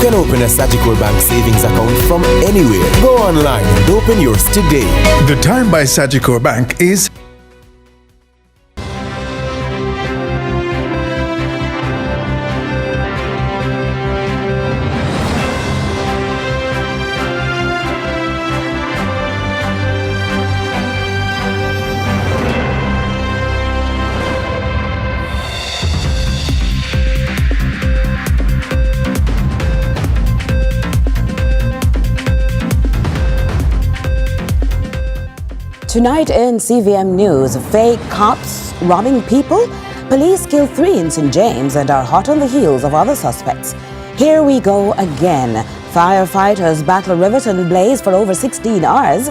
can open a Sagicor Bank savings account from anywhere. Go online and open yours today. The time by Sagicor Bank is Tonight in CVM News, fake cops robbing people? Police kill 3 in St. James and are hot on the heels of other suspects. Here we go again. Firefighters battle Riverton blaze for over 16 hours.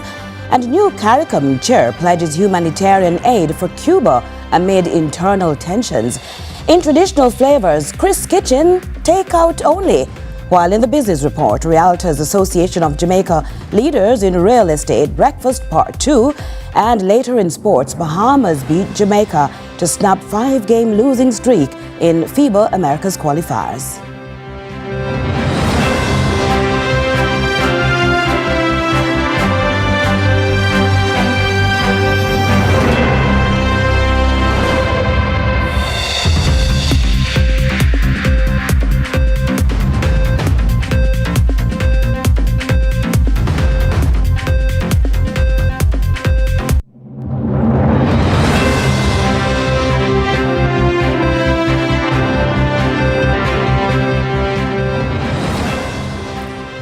And new Caricom chair pledges humanitarian aid for Cuba amid internal tensions. In traditional flavors, Chris Kitchen, takeout only. While in the business report, Realtors Association of Jamaica leaders in real estate breakfast part 2, and later in sports, Bahamas beat Jamaica to snap 5-game losing streak in FIBA Americas qualifiers.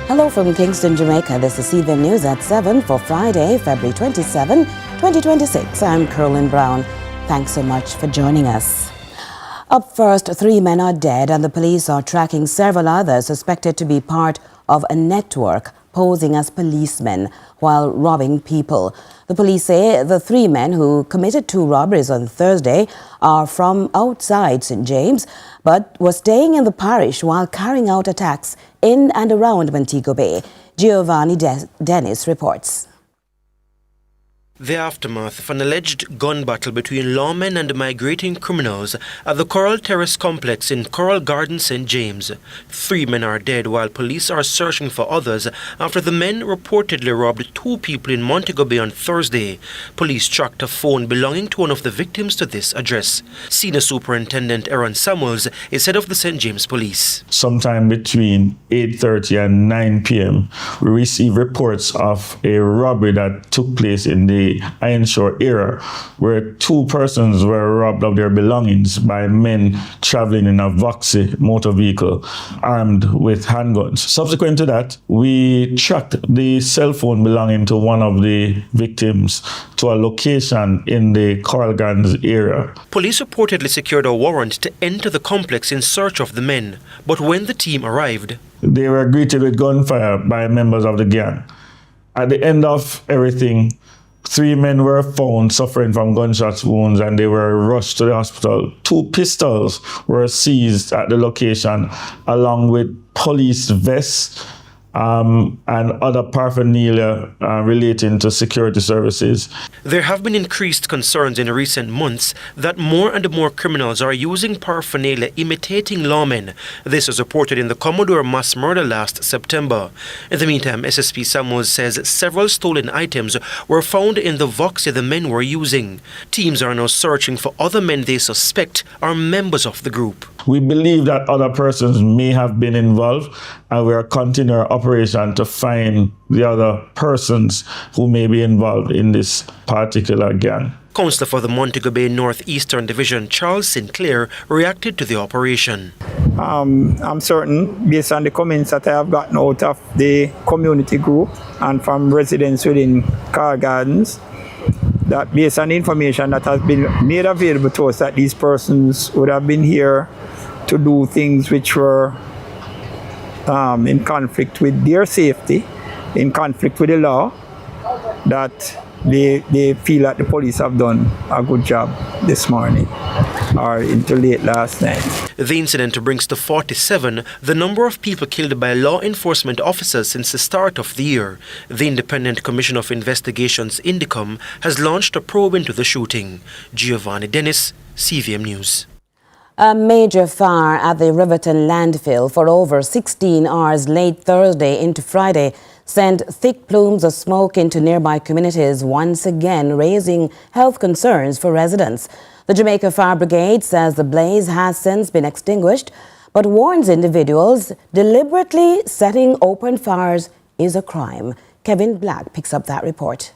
Hello from Kingston, Jamaica. This is CVM News at 7 for Friday, February 27, 2026. I'm Carolyn Brown. Thanks so much for joining us. Up first, 3 men are dead and the police are tracking several others suspected to be part of a network posing as policemen while robbing people. The police say the 3 men who committed 2 robberies on Thursday are from outside St. James, but were staying in the parish while carrying out attacks in and around Montego Bay. Giovanni Dennis reports. The aftermath of an alleged gun battle between lawmen and migrating criminals at the Coral Terrace complex in Coral Garden, St. James. 3 men are dead while police are searching for others after the men reportedly robbed 2 people in Montego Bay on Thursday. Police tracked a phone belonging to one of the victims to this address. Senior Superintendent Aaron Samuels is head of the St. James Police. Sometime between 8:30 and 9 p.m., we received reports of a robbery that took place in the Ironshore area, where 2 persons were robbed of their belongings by men traveling in a Voxy motor vehicle armed with handguns. Subsequent to that, we tracked the cell phone belonging to one of the victims to a location in the Coral Gardens area. Police reportedly secured a warrant to enter the complex in search of the men, but when the team arrived, they were greeted with gunfire by members of the gang. At the end of everything, 3 men were found suffering from gunshot wounds and they were rushed to the hospital. 2 pistols were seized at the location along with police vests and other paraphernalia relating to security services. There have been increased concerns in recent months that more and more criminals are using paraphernalia imitating lawmen. This was reported in the Commodore mass murder last September. In the meantime, SSP Samuels says several stolen items were found in the Voxy the men were using. Teams are now searching for other men they suspect are members of the group. We believe that other persons may have been involved, and we are continuing our operation to find the other persons who may be involved in this particular gang. Councillor for the Montego Bay Northeastern Division, Charles Sinclair, reacted to the operation. I'm certain, based on the comments that I have gotten out of the community group and from residents within Coral Gardens, that based on the information that has been made available to us, that these persons would have been here to do things which were in conflict with their safety, in conflict with the law, that they feel that the police have done a good job this morning or until late last night. The incident brings to 47 the number of people killed by law enforcement officers since the start of the year. The Independent Commission of Investigations, INDICOM, has launched a probe into the shooting. Giovanni Dennis, CVM News. A major fire at the Riverton landfill for over 16 hours late Thursday into Friday sent thick plumes of smoke into nearby communities, once again raising health concerns for residents. The Jamaica Fire Brigade says the blaze has since been extinguished, but warns individuals deliberately setting open fires is a crime. Kevin Black picks up that report.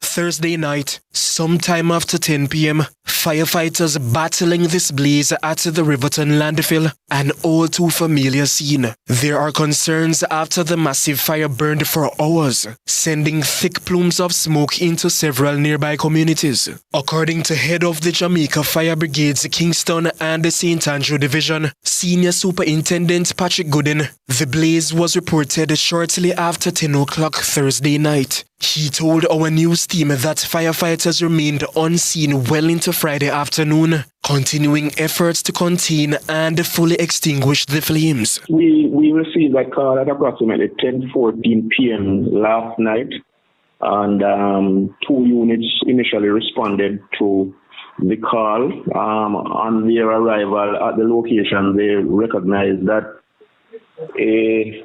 Thursday night, sometime after 10 p.m., firefighters battling this blaze at the Riverton landfill, an all too familiar scene. There are concerns after the massive fire burned for hours, sending thick plumes of smoke into several nearby communities. According to head of the Jamaica Fire Brigade's Kingston and St. Andrew Division, Senior Superintendent Patrick Gooden, the blaze was reported shortly after 10 o'clock Thursday night. He told our news team that firefighters remained on scene well into Friday afternoon, continuing efforts to contain and fully extinguish the flames. We received a call at approximately 10:14 p.m. last night, and 2 units initially responded to the call. On their arrival at the location, they recognized that a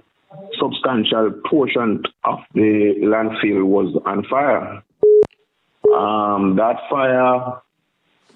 substantial portion of the landfill was on fire. That fire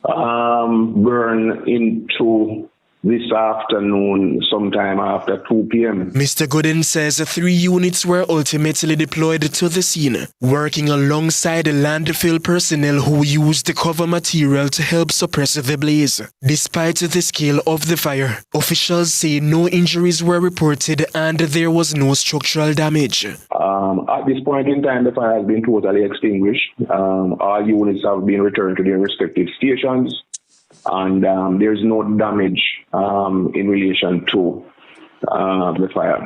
burned into this afternoon, sometime after 2 p.m. Mr. Gooden says 3 units were ultimately deployed to the scene, working alongside landfill personnel who used cover material to help suppress the blaze. Despite the scale of the fire, officials say no injuries were reported and there was no structural damage. At this point in time, the fire has been totally extinguished. All units have been returned to their respective stations, and there's no damage in relation to the fire.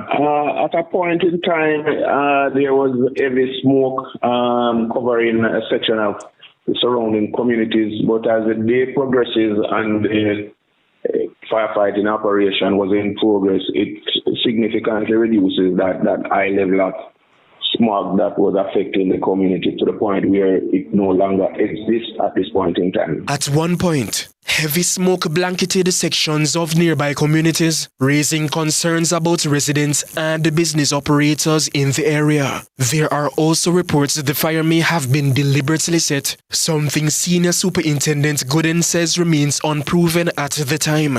At a point in time, there was heavy smoke covering a section of the surrounding communities, but as the day progresses and the firefighting operation was in progress, it significantly reduces that high level of smog that was affecting the community to the point where it no longer exists at this point in time. At one point, heavy smoke blanketed sections of nearby communities, raising concerns about residents and business operators in the area. There are also reports the fire may have been deliberately set, something Senior Superintendent Gooden says remains unproven at the time.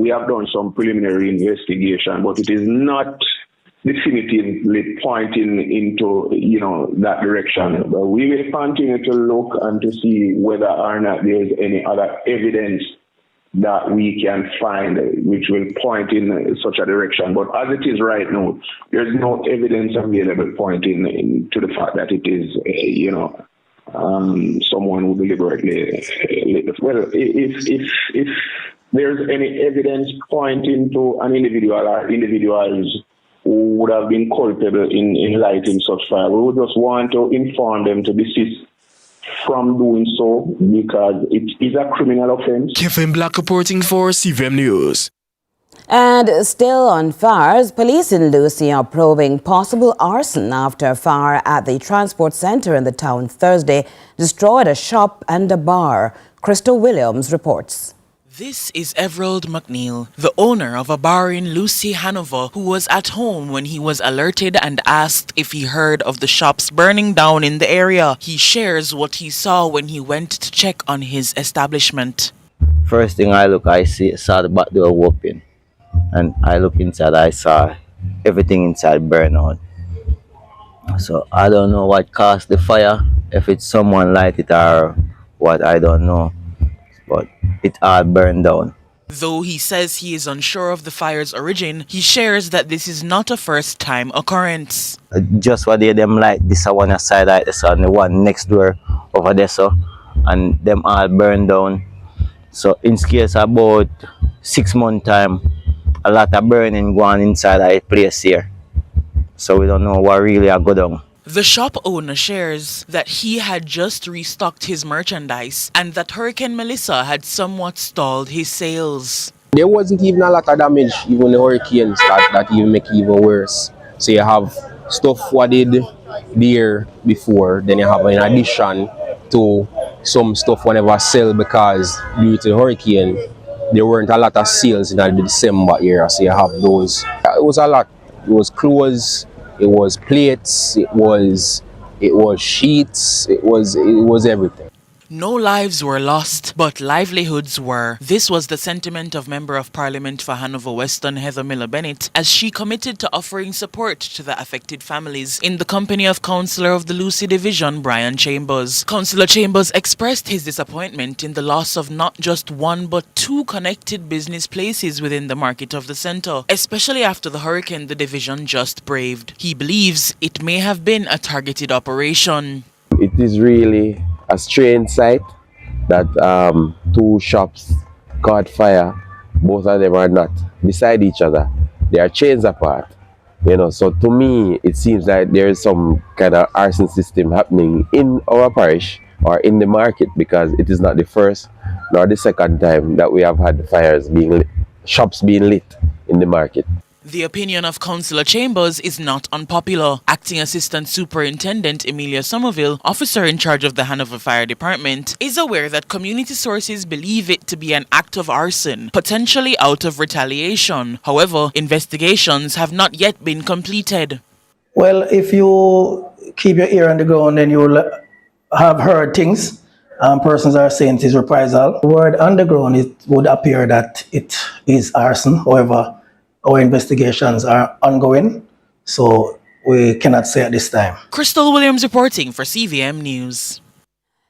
We have done some preliminary investigation, but it is not definitively pointing into, that direction. But we will continue to look and to see whether or not there is any other evidence that we can find which will point in such a direction. But as it is right now, there's no evidence available pointing to the fact that it is, someone who deliberately. Well, if there's any evidence pointing to an individual or individuals who would have been culpable in lighting such fire, we would just want to inform them to desist from doing so because it is a criminal offense. Kevin Black reporting for CVM News. And still on fires, police in Lucy are probing possible arson after a fire at the transport centre in the town Thursday destroyed a shop and a bar. Crystal Williams reports. This is Everald McNeil, the owner of a bar in Lucy, Hanover, who was at home when he was alerted and asked if he heard of the shops burning down in the area. He shares what he saw when he went to check on his establishment. First thing I saw the back door open, and I look inside, I saw everything inside burn out. So I don't know what caused the fire, if it's someone light it or what, I don't know. But it all burned down. Though he says he is unsure of the fire's origin, he shares that this is not a first-time occurrence. Just what them light, this one aside like this and the one next door over there, so, and them all burned down. So in case about 6 months time, a lot of burning going inside our place here. So we don't know what really are going on. The shop owner shares that he had just restocked his merchandise and that Hurricane Melissa had somewhat stalled his sales. There wasn't even a lot of damage, even the hurricanes that even make it even worse. So you have stuff what did there before, then you have in addition to some stuff whenever sell, because due to the hurricane there weren't a lot of sales in the December era, so you have those. It was a lot. It was clothes, it was plates, it was sheets, it was everything. No lives were lost, but livelihoods were. This was the sentiment of Member of Parliament for Hanover Weston, Heather Miller-Bennett, as she committed to offering support to the affected families in the company of Councillor of the Lucy Division, Brian Chambers. Councillor Chambers expressed his disappointment in the loss of not just one but two connected business places within the market of the centre, especially after the hurricane the division just braved. He believes it may have been a targeted operation. It is really a strange sight that two shops caught fire. Both of them are not beside each other. They are chains apart. So to me, it seems like there is some kind of arson system happening in our parish or in the market, because it is not the first nor the second time that we have had fires shops being lit in the market. The opinion of Councillor Chambers is not unpopular. Acting Assistant Superintendent Emilia Somerville, officer in charge of the Hanover Fire Department, is aware that community sources believe it to be an act of arson, potentially out of retaliation. However, investigations have not yet been completed. Well, if you keep your ear on the ground, then you will have heard things. Persons are saying it is reprisal. The word underground, it would appear that it is arson. However, our investigations are ongoing, so we cannot say at this time. Crystal Williams reporting for CVM News.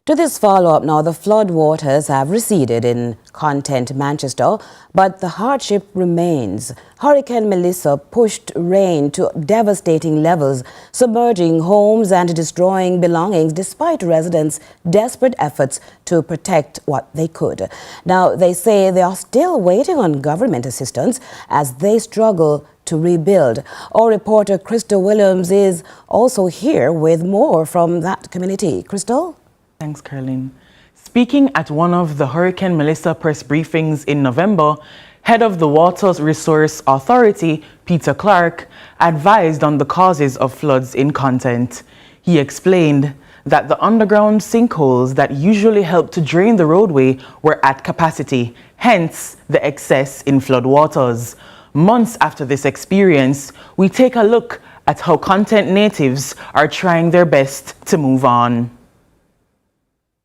To this follow-up now, the flood waters have receded in Content, Manchester, but the hardship remains. Hurricane Melissa pushed rain to devastating levels, submerging homes and destroying belongings despite residents' desperate efforts to protect what they could. Now, they say they are still waiting on government assistance as they struggle to rebuild. Our reporter Crystal Williams is also here with more from that community. Crystal? Thanks, Caroline. Speaking at one of the Hurricane Melissa press briefings in November, head of the Water Resource Authority, Peter Clark, advised on the causes of floods in Content. He explained that the underground sinkholes that usually help to drain the roadway were at capacity, hence the excess in flood waters. Months after this experience, we take a look at how Content natives are trying their best to move on.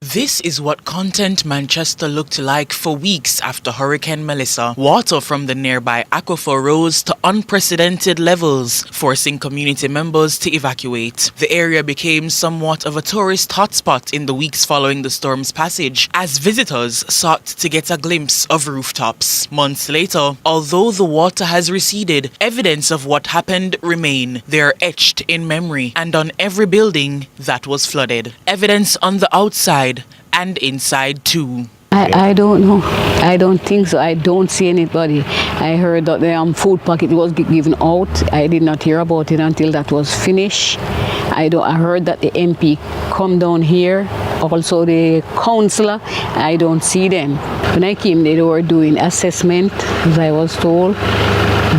This is what Content Manchester looked like for weeks after Hurricane Melissa. Water from the nearby aquifer rose to unprecedented levels, forcing community members to evacuate. The area became somewhat of a tourist hotspot in the weeks following the storm's passage, as visitors sought to get a glimpse of rooftops. Months later, although the water has receded, evidence of what happened remain. They are etched in memory and on every building that was flooded. Evidence on the outside and inside too. I don't know. I don't think so. I don't see anybody. I heard that the food packet was given out. I did not hear about it until that was finished. I heard that the MP come down here, also the councillor. I don't see them. When I came, they were doing assessment, as I was told,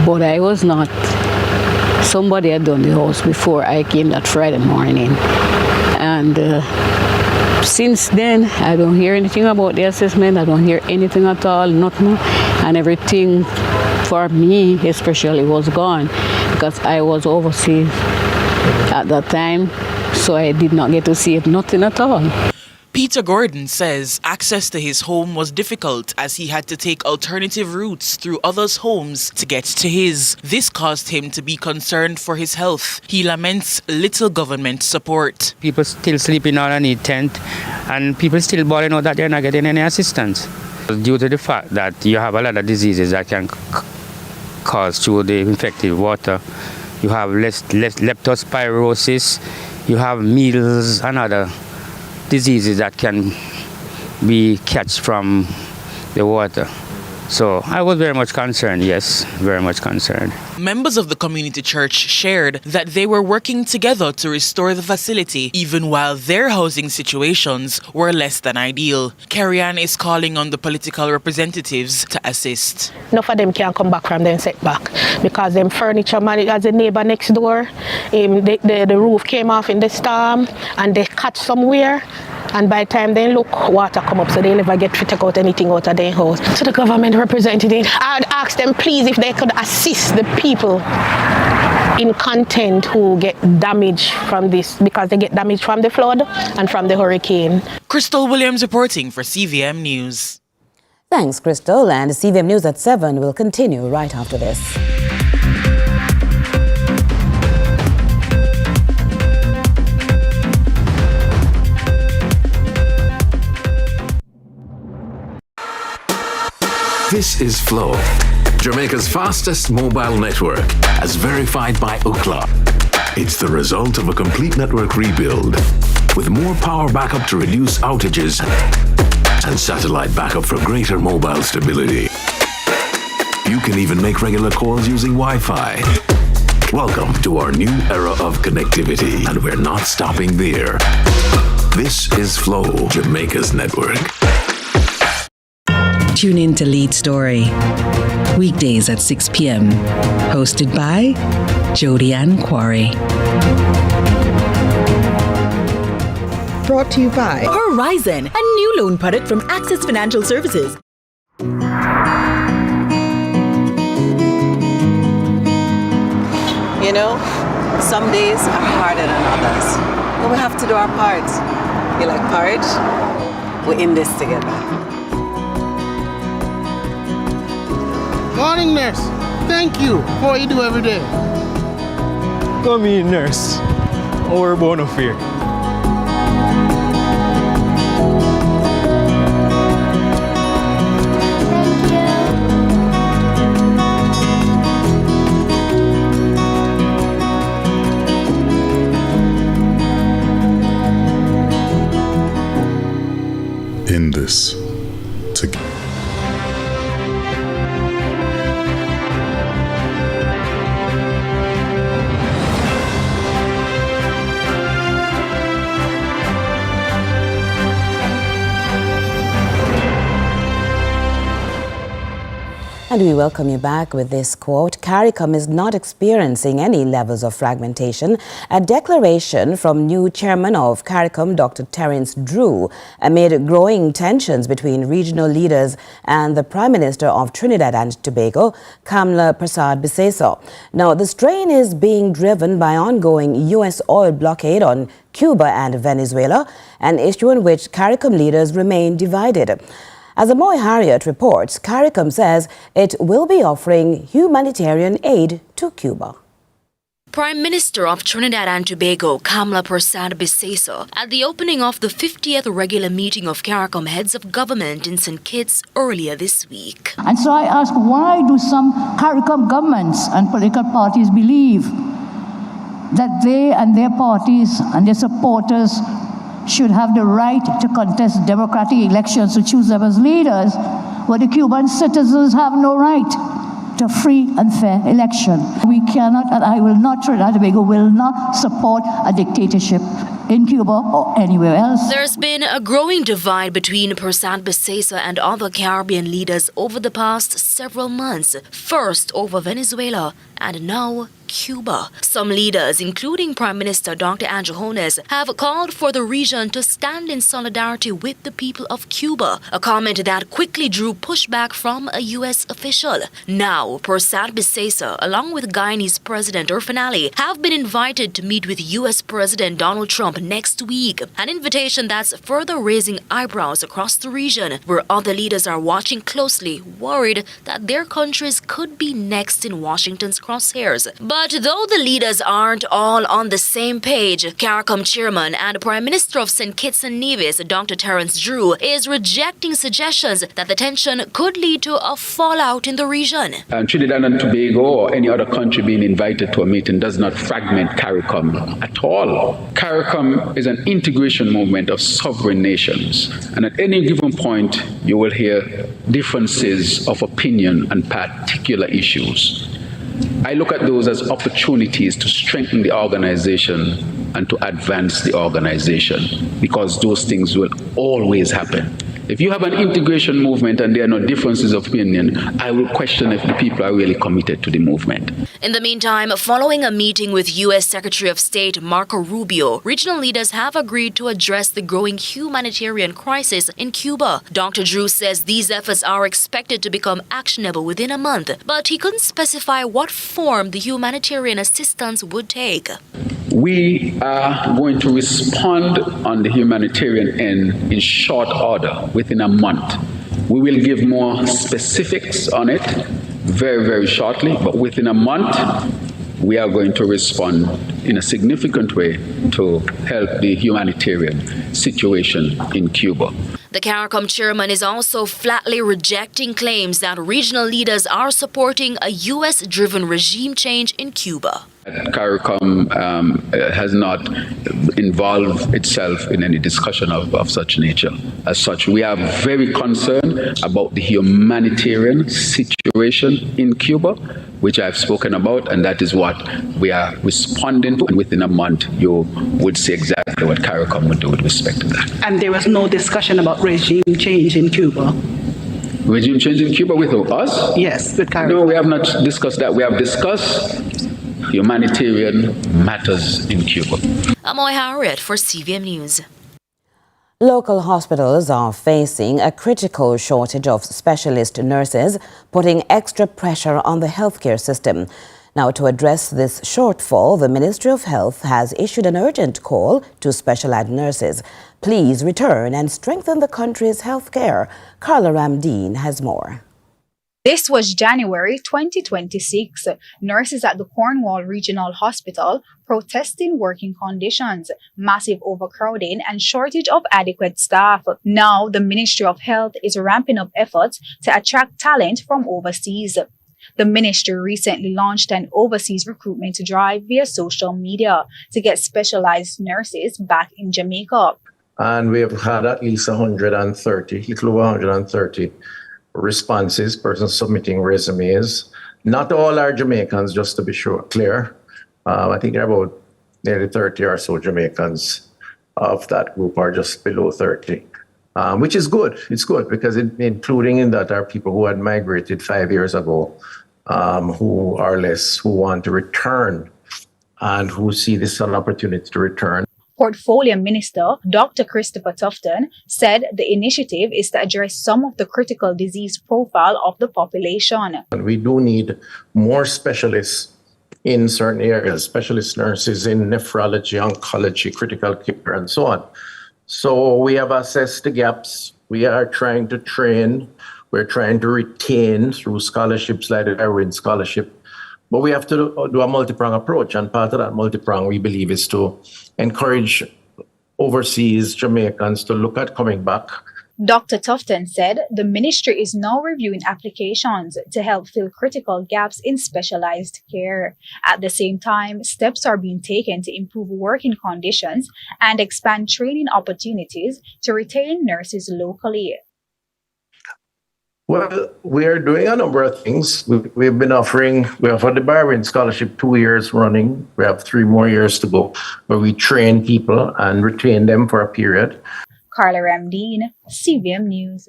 but I was not. Somebody had done the house before I came that Friday morning, and since then, I don't hear anything about the assessment. I don't hear anything at all, nothing. And everything for me especially was gone because I was overseas at that time, so I did not get to see nothing at all. Peter Gordon says access to his home was difficult as he had to take alternative routes through others' homes to get to his. This caused him to be concerned for his health. He laments little government support. People still sleeping underneath tent and people still bawling out that they're not getting any assistance. Due to the fact that you have a lot of diseases that can cause through the infected water. You have less leptospirosis, you have measles and other diseases that can be catched from the water. So I was very much concerned, yes, very much concerned. Members of the community church shared that they were working together to restore the facility even while their housing situations were less than ideal. Caricom is calling on the political representatives to assist. Enough of them can't come back from them setback because them furniture man, as a neighbor next door, the roof came off in the storm and they catch somewhere. And by the time they look, water come up, so they never get to take out anything out of their house. So the government representative, I'd ask them please if they could assist the people in content who get damage from this, because they get damage from the flood and from the hurricane. Crystal Williams reporting for CVM News. Thanks, Crystal. And CVM News at 7 will continue right after this. This is Flow, Jamaica's fastest mobile network, as verified by Ookla. It's the result of a complete network rebuild, with more power backup to reduce outages and satellite backup for greater mobile stability. You can even make regular calls using Wi-Fi. Welcome to our new era of connectivity, and we're not stopping there. This is Flow, Jamaica's network. Tune in to Lead Story, weekdays at 6 p.m. Hosted by Jody Ann Quarry. Brought to you by Horizon, a new loan product from Access Financial Services. You know, some days are harder than others, but we have to do our part. You like porridge? We're in this together. Morning, nurse. Thank you for what you do every day. Come in, nurse. Our bone of fear. In this together. And we welcome you back with this quote. Caricom is not experiencing any levels of fragmentation. A declaration from new chairman of Caricom, Dr. Terence Drew, amid growing tensions between regional leaders and the Prime Minister of Trinidad and Tobago, Kamla Prasad Biseso. Now, the strain is being driven by ongoing U.S. oil blockade on Cuba and Venezuela, an issue in which Caricom leaders remain divided. As Amoy Harriet reports, Caricom says it will be offering humanitarian aid to Cuba. Prime Minister of Trinidad and Tobago, Kamla Prasad Biseso, at the opening of the 50th regular meeting of Caricom heads of government in St. Kitts earlier this week. And so I ask, why do some Caricom governments and political parties believe that they and their parties and their supporters should have the right to contest democratic elections to choose them as leaders, where the Cuban citizens have no right to free and fair election? We cannot, and I will not, Trinidad and Tobago will not support a dictatorship in Cuba or anywhere else. There's been a growing divide between Prasad Biseso and other Caribbean leaders over the past several months, first over Venezuela and now Cuba. Some leaders, including Prime Minister Dr. Andrew Jones, have called for the region to stand in solidarity with the people of Cuba, a comment that quickly drew pushback from a U.S. official. Now, Prasad Biseso, along with Guyanese President Irfan Ali, have been invited to meet with U.S. President Donald Trump next week, an invitation that's further raising eyebrows across the region, where other leaders are watching closely, worried that their countries could be next in Washington's crosshairs. But though the leaders aren't all on the same page, Caricom Chairman and Prime Minister of St. Kitts and Nevis, Dr. Terence Drew, is rejecting suggestions that the tension could lead to a fallout in the region. Trinidad and Tobago or any other country being invited to a meeting does not fragment Caricom at all. Caricom is an integration movement of sovereign nations, and at any given point you will hear differences of opinion on particular issues. I look at those as opportunities to strengthen the organization and to advance the organization, because those things will always happen. If you have an integration movement and there are no differences of opinion, I will question if the people are really committed to the movement. In the meantime, following a meeting with U.S. Secretary of State Marco Rubio, regional leaders have agreed to address the growing humanitarian crisis in Cuba. Dr. Drew says these efforts are expected to become actionable within a month, but he couldn't specify what form the humanitarian assistance would take. We are going to respond on the humanitarian end in short order, within a month. We will give more specifics on it very, very shortly, but within a month, we are going to respond in a significant way to help the humanitarian situation in Cuba. The Caricom chairman is also flatly rejecting claims that regional leaders are supporting a U.S.-driven regime change in Cuba. Caricom has not involved itself in any discussion of such nature. As such, we are very concerned about the humanitarian situation in Cuba, which I've spoken about, and that is what we are responding to. And within a month, you would see exactly what Caricom would do with respect to that. And there was no discussion about regime change in Cuba? Regime change in Cuba with us? Yes, with Caricom. No, we have not discussed that. We have discussed humanitarian matters in Cuba. Amoy Harriet for CVM News. Local hospitals are facing a critical shortage of specialist nurses, putting extra pressure on the healthcare system. Now, to address this shortfall, the Ministry of Health has issued an urgent call to specialized nurses. Please return and strengthen the country's healthcare. Carla Ramdeen has more. This was January 2026. Nurses at the Cornwall Regional Hospital protesting working conditions, massive overcrowding, and shortage of adequate staff. Now, the Ministry of Health is ramping up efforts to attract talent from overseas. The ministry recently launched an overseas recruitment drive via social media to get specialized nurses back in Jamaica. And we have had at least 130, little over 130 responses, persons submitting resumes. Not all are Jamaicans, just to be clear. I think there are about nearly 30 or so Jamaicans of that group are just below 30, which is good. It's good because including in that are people who had migrated 5 years ago, who want to return and who see this as an opportunity to return. Portfolio Minister Dr. Christopher Tufton said the initiative is to address some of the critical disease profile of the population. And we do need more specialists in certain areas, specialist nurses in nephrology, oncology, critical care, and so on. So we have assessed the gaps. We are trying to train. We're trying to retain through scholarships like the Darwin Scholarship. But we have to do a multi-pronged approach. And part of that multi-prong, we believe, is to encourage overseas Jamaicans to look at coming back. Dr. Tufton said the ministry is now reviewing applications to help fill critical gaps in specialized care. At the same time, steps are being taken to improve working conditions and expand training opportunities to retain nurses locally. Well, we are doing a number of things. We've been offering, we offered the Darwin Scholarship 2 years running. We have 3 more years to go, where we train people and retain them for a period. Carla Ramdeen, CVM News.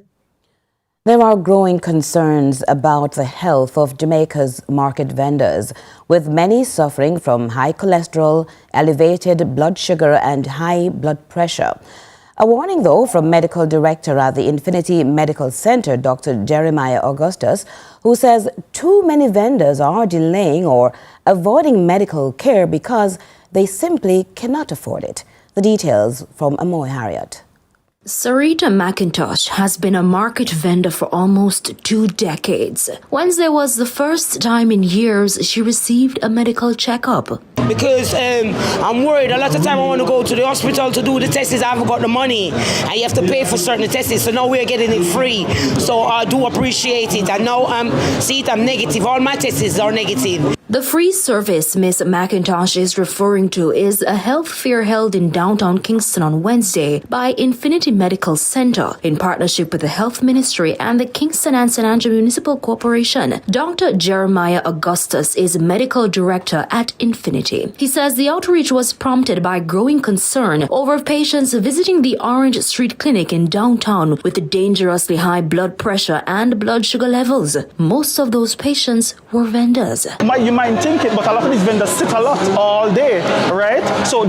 There are growing concerns about the health of Jamaica's market vendors, with many suffering from high cholesterol, elevated blood sugar and high blood pressure. A warning, though, from Medical Director at the Infinity Medical Center, Dr. Jeremiah Augustus, who says too many vendors are delaying or avoiding medical care because they simply cannot afford it. The details from Amoy Harriet. Sarita McIntosh has been a market vendor for almost 2 decades. Wednesday was the first time in years she received a medical checkup. Because I'm worried. A lot of time I want to go to the hospital to do the tests. I haven't got the money. And you have to pay for certain tests. So now we're getting it free. So I do appreciate it. And now I'm negative. All my tests are negative. The free service Ms. McIntosh is referring to is a health fair held in downtown Kingston on Wednesday by Infinity Medical Center in partnership with the Health Ministry and the Kingston and St. Andrew Municipal Corporation. Dr. Jeremiah Augustus is medical director at Infinity. He says the outreach was prompted by growing concern over patients visiting the Orange Street Clinic in downtown with dangerously high blood pressure and blood sugar levels. Most of those patients were vendors. You might think it, but a lot of these vendors sit a lot all day, right? So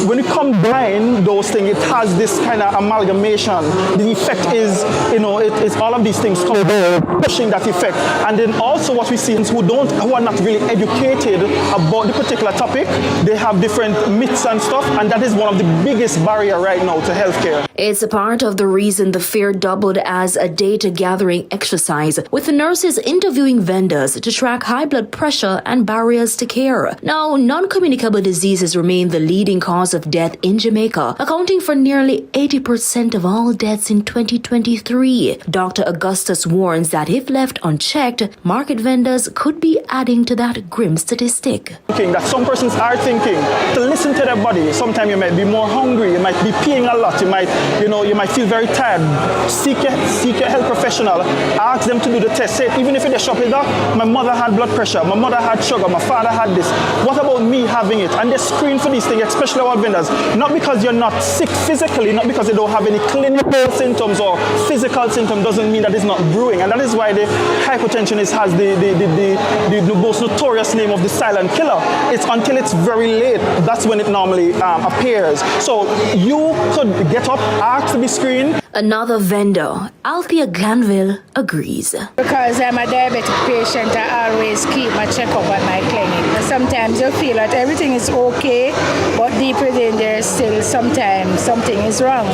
when you combine those things, it has this kind of amalgamation. The effect is, it's all of these things pushing that effect. And then also what we see is who are not really educated about the particular topic, they have different myths and stuff, and that is one of the biggest barrier right now to healthcare. It's a part of the reason the fair doubled as a data gathering exercise, with the nurses interviewing vendors to track high blood pressure and barriers to care. Now, non-communicable diseases remain the leading cause of death in Jamaica, accounting for nearly 80% of all deaths in 2023. Dr. Augustus warns that if left unchecked, market vendors could be adding to that grim statistic. That some persons are thinking to listen to their body. Sometimes you might be more hungry, you might be peeing a lot, you might feel very tired. Seek a health professional. Ask them to do the test. Say, even if it's shopping, my mother had blood pressure, my mother had sugar, my father had this. What about me having it? And they screen for these things, especially our vendors. Not because you're not sick physically, not because you don't have any clinical symptoms or physical symptoms doesn't mean that it's not brewing. And that is why the hypertension has the most notorious name of the silent killer. It's until it's very late, that's when it normally appears. So you could get up, ask to be screened. Another vendor, Althea Glanville, agrees. Because I'm a diabetic patient, I always keep my checkup at my clinic. But sometimes you feel that everything is okay, but deep within there still sometimes something is wrong.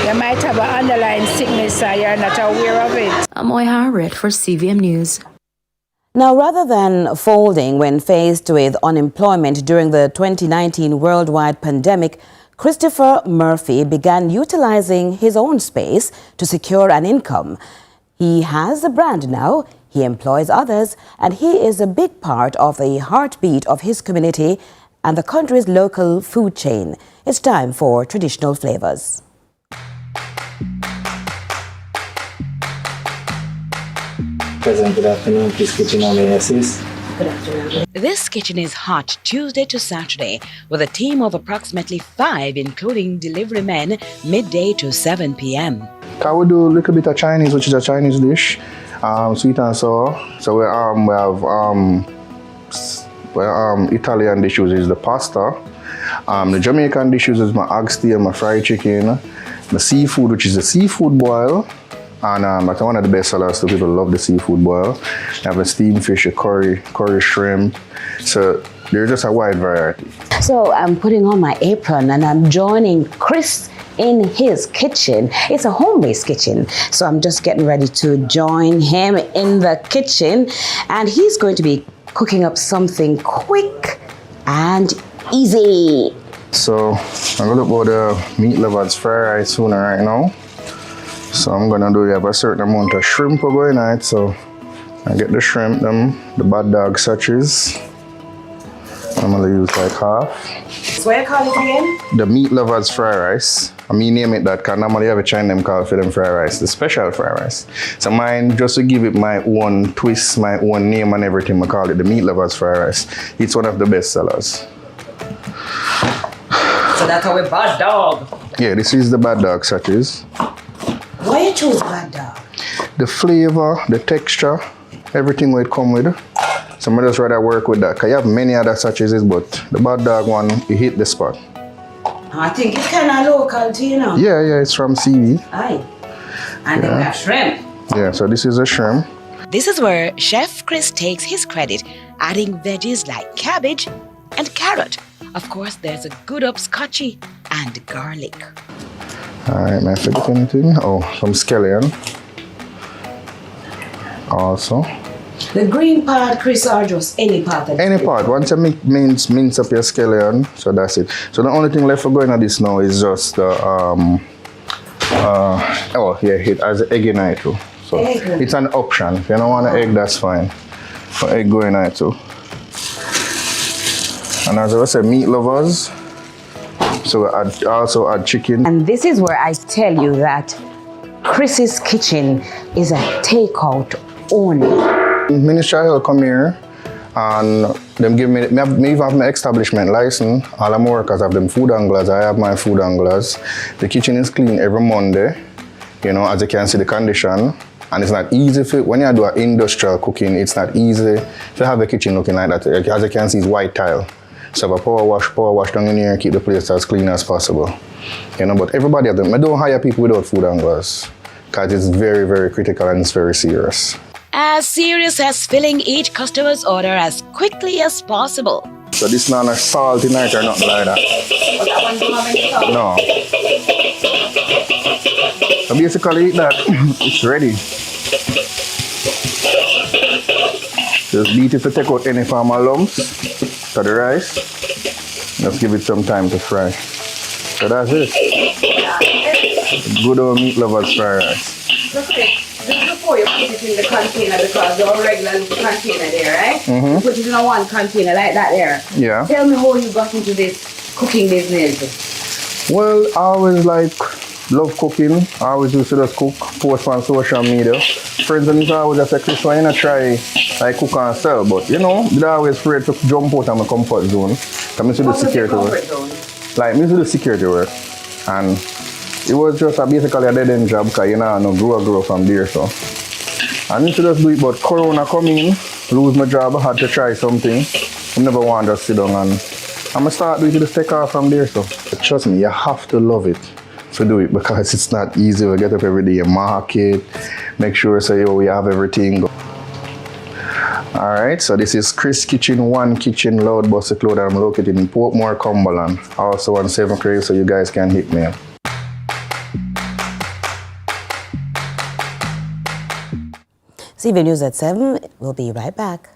You might have an underlying sickness and you're not aware of it. Amoy Harriet for CVM News. Now, rather than folding when faced with unemployment during the 2019 worldwide pandemic, Christopher Murphy began utilizing his own space to secure an income. He has a brand now, he employs others, and he is a big part of the heartbeat of his community and the country's local food chain. It's time for traditional flavors. Present, good afternoon. This kitchen, how may I assist? Good afternoon. This kitchen is hot Tuesday to Saturday with a team of approximately 5, including delivery men, midday to 7 p.m. I will do a little bit of Chinese, which is a Chinese dish, sweet and sour. So we have Italian dishes is the pasta. The Jamaican dishes is my oxtail, my fried chicken, the seafood, which is the seafood boil. And that's one of the best salads, so people love the seafood boil. I have a steamed fish, a curry shrimp. So there's just a wide variety. So I'm putting on my apron and I'm joining Chris in his kitchen. It's a home-based kitchen. So I'm just getting ready to join him in the kitchen. And he's going to be cooking up something quick and easy. So I'm gonna look for the meat lovers fried rice sooner right now. So I'm gonna have a certain amount of shrimp going on it. So I get the shrimp, the bad dog sachets. I'm gonna use like half. So what you call it again? The meat lovers fried rice. I mean name it that because normally I have a Chinese name called for them fried rice, the special fried rice. So mine, just to give it my own twist, my own name and everything, I call it the meat lovers fried rice. It's one of the best sellers. So that's how we bad dog. Yeah, this is the bad dog sachets. Why you choose bad dog? The flavor, the texture, everything will come with. So I just rather work with that. Cause you have many other sachets, but the bad dog one, it hit the spot. I think it's kind of local too, you know? Yeah, it's from CV. Aye. And then we have shrimp. Yeah, so this is a shrimp. This is where Chef Chris takes his credit, adding veggies like cabbage and carrot. Of course, there's a good upscotchy and garlic. Alright, may I forget anything? Oh, some scallion. Also. The green part, Chris, or just any part? Any part. Once you mince up your scallion, so that's it. So the only thing left for going at this now is just the, it has egg in it too. So it's an option. If you don't want an egg, that's fine. for egg going on it too. And as I said, meat lovers, so I also add chicken. And this is where I tell you that Chris's Kitchen is a takeout only. Ministry of Health come here and them give me even have my establishment license. All my workers have them food anglers. I have my food anglers. The kitchen is clean every Monday. You know, as you can see the condition. And it's not easy when you do industrial cooking, it's not easy to have a kitchen looking like that. As you can see, it's white tile. So have a power wash down in here, keep the place as clean as possible. You know, but everybody have them. I don't hire people without food anglers because it's very, very critical and it's very serious. As serious as filling each customer's order as quickly as possible. So this not a salty night or nothing like that. No. So basically that it's ready. Just beat it to take out any form of lumps to the rice. Just give it some time to fry. So that's it. Good old meat lovers fry rice. Just before you put it in the container, because the regular little container there, right? Mm-hmm. You put it in a one container like that there. Yeah. Tell me how you got into this cooking business. Well, I always love cooking. I always used to just cook, post on social media. Friends and I always just say, Chris, why not try cook and sell? But you know, I'm always afraid to jump out of my comfort zone. Come into the security work. Like, me to the security work. And it was just basically a dead-end job because you know, no grow from there. So I need to just do it, but Corona come in, lose my job, I had to try something. I never want to just sit down and I'm going to start doing it to take off from there. So trust me, you have to love it to do it because it's not easy to get up every day, market, make sure we have everything. Alright, so this is Chris Kitchen 1 Kitchen Loud Buster Cloud. I'm located in Portmore, Cumberland. Also on 7 Crave, so you guys can hit me up. CVM News at 7. We'll be right back.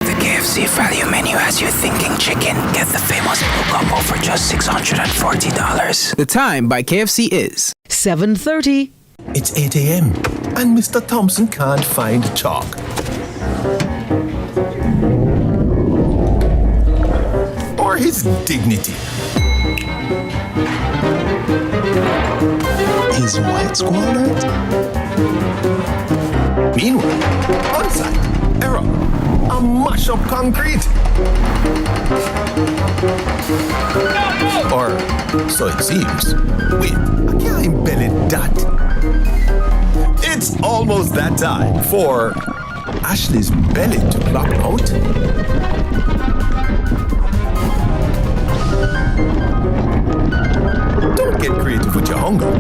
The KFC value menu has you thinking chicken. Get the famous blue combo for just $640. The time by KFC is 7:30. It's 8 a.m. and Mr. Thompson can't find chalk. Or his dignity. Is white squalid? Meanwhile, on site, error, a mash-up concrete. Or so it seems. Wait, I can't embellish that. It's almost that time for Ashley's belly to clock out. Don't get creative with your hunger.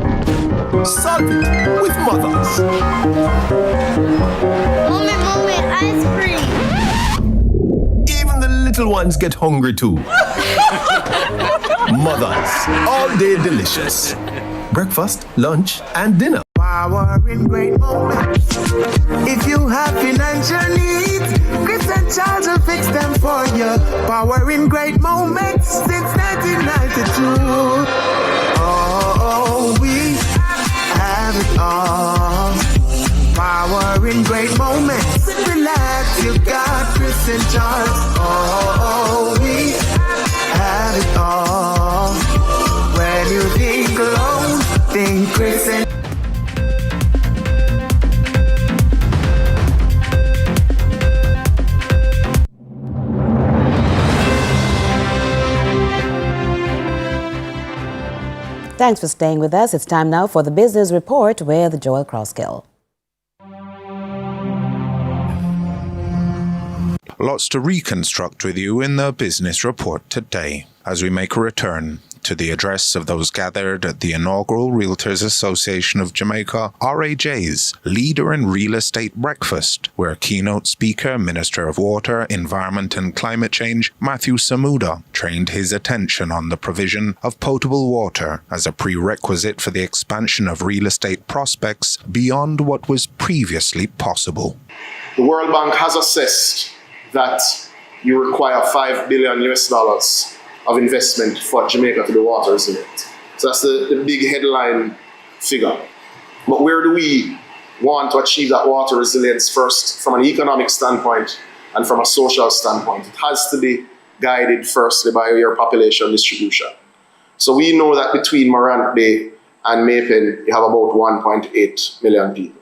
Solve it with mothers. Mommy, ice cream. Even the little ones get hungry too. Mothers, all day delicious. Breakfast, lunch, and dinner. Power in great moments. If you have financial needs, Chris and Charles will fix them for you. Power in great moments since 1992. Oh, we have it all. Power in great moments. Relax, you got Chris and Charles. Oh, we have it all. When you think alone, think Chris and Thanks for staying with us. It's time now for the Business Report with Joel Crosskill. Lots to reconstruct with you in the Business Report today as we make a return to the address of those gathered at the inaugural Realtors Association of Jamaica, RAJ's Leader in Real Estate Breakfast, where keynote speaker, Minister of Water, Environment and Climate Change, Matthew Samuda, trained his attention on the provision of potable water as a prerequisite for the expansion of real estate prospects beyond what was previously possible. The World Bank has assessed that you require $5 billion of investment for Jamaica to do waters in it. So that's the big headline figure. But where do we want to achieve that water resilience first from an economic standpoint and from a social standpoint? It has to be guided firstly by your population distribution. So we know that between Morant Bay and Maypen, you have about 1.8 million people.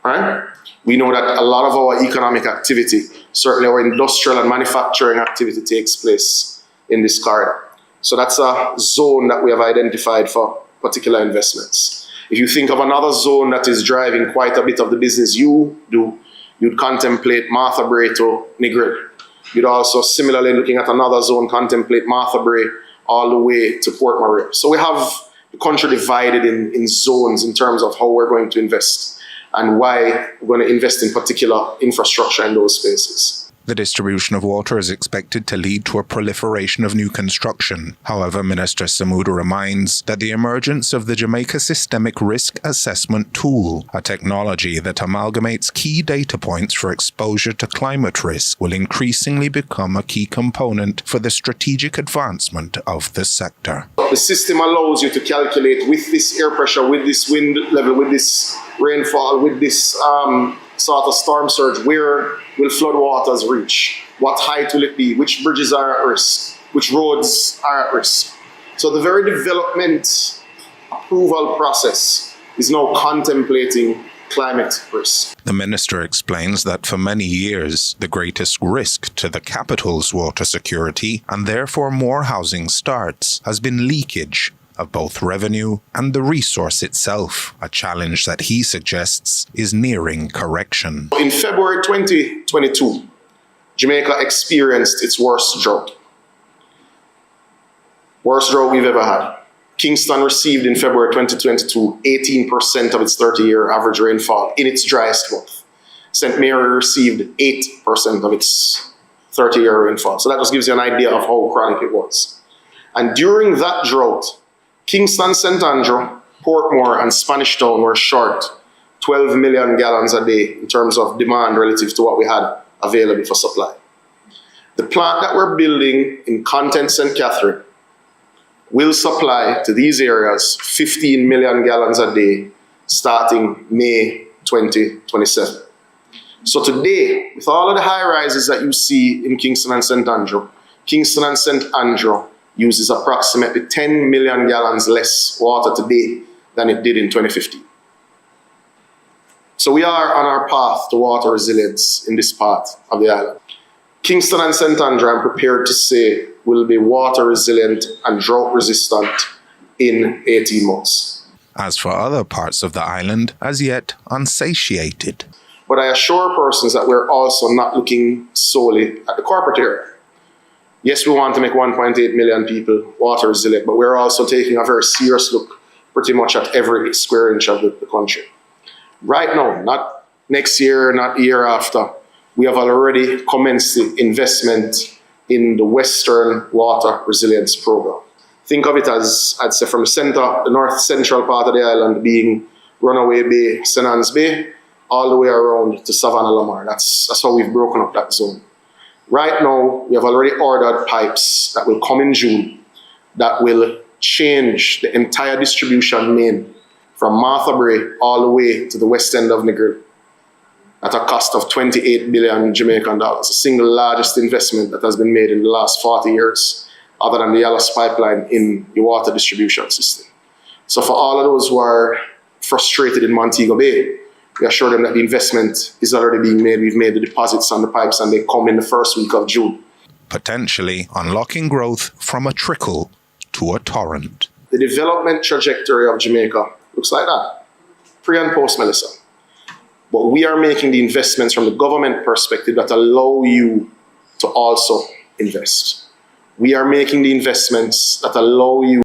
Right? We know that a lot of our economic activity, certainly our industrial and manufacturing activity, takes place in this corridor. So that's a zone that we have identified for particular investments. If you think of another zone that is driving quite a bit of the business you do, you'd contemplate Martha Brae to Negril. You'd also, similarly looking at another zone, contemplate Martha Brae all the way to Port Maria. So we have the country divided in zones in terms of how we're going to invest and why we're going to invest in particular infrastructure in those spaces. The distribution of water is expected to lead to a proliferation of new construction. However, Minister Samuda reminds that the emergence of the Jamaica Systemic Risk Assessment Tool, a technology that amalgamates key data points for exposure to climate risk, will increasingly become a key component for the strategic advancement of the sector. The system allows you to calculate with this air pressure, with this wind level, with this rainfall, with this sort of storm surge, where will flood waters reach? What height will it be? Which bridges are at risk? Which roads are at risk? So the very development approval process is now contemplating climate risk. The minister explains that for many years, the greatest risk to the capital's water security, and therefore more housing starts, has been leakage of both revenue and the resource itself, a challenge that he suggests is nearing correction. In February 2022, Jamaica experienced its worst drought. Worst drought we've ever had. Kingston received in February 2022 18% of its 30-year average rainfall in its driest month. St. Mary received 8% of its 30-year rainfall. So that just gives you an idea of how chronic it was. And during that drought, Kingston, St. Andrew, Portmore, and Spanish Town were short 12 million gallons a day in terms of demand relative to what we had available for supply. The plant that we're building in Content St. Catherine will supply to these areas 15 million gallons a day starting May 2027. So today, with all of the high rises that you see in Kingston and St. Andrew, Kingston and St. Andrew uses approximately 10 million gallons less water today than it did in 2015. So we are on our path to water resilience in this part of the island. Kingston and St. Andrew, I'm prepared to say, will be water resilient and drought resistant in 18 months. As for other parts of the island, as yet unsatiated. But I assure persons that we're also not looking solely at the corporate area. Yes, we want to make 1.8 million people water resilient, but we're also taking a very serious look pretty much at every square inch of the country. Right now, not next year, not the year after, we have already commenced the investment in the Western Water Resilience Program. Think of it as, I'd say, from the center, the north central part of the island being Runaway Bay, St. Anne's Bay, all the way around to Savannah Lamar. That's how we've broken up that zone. Right now, we have already ordered pipes that will come in June that will change the entire distribution main from Martha Brae all the way to the west end of Negril at a cost of 28 billion Jamaican dollars, the single largest investment that has been made in the last 40 years, other than the Yalas pipeline in the water distribution system. So for all of those who are frustrated in Montego Bay, we assure them that the investment is already being made. We've made the deposits on the pipes and they come in the first week of June. Potentially unlocking growth from a trickle to a torrent. The development trajectory of Jamaica looks like that, pre and post Melissa. But we are making the investments from the government perspective that allow you to also invest. We are making the investments that allow you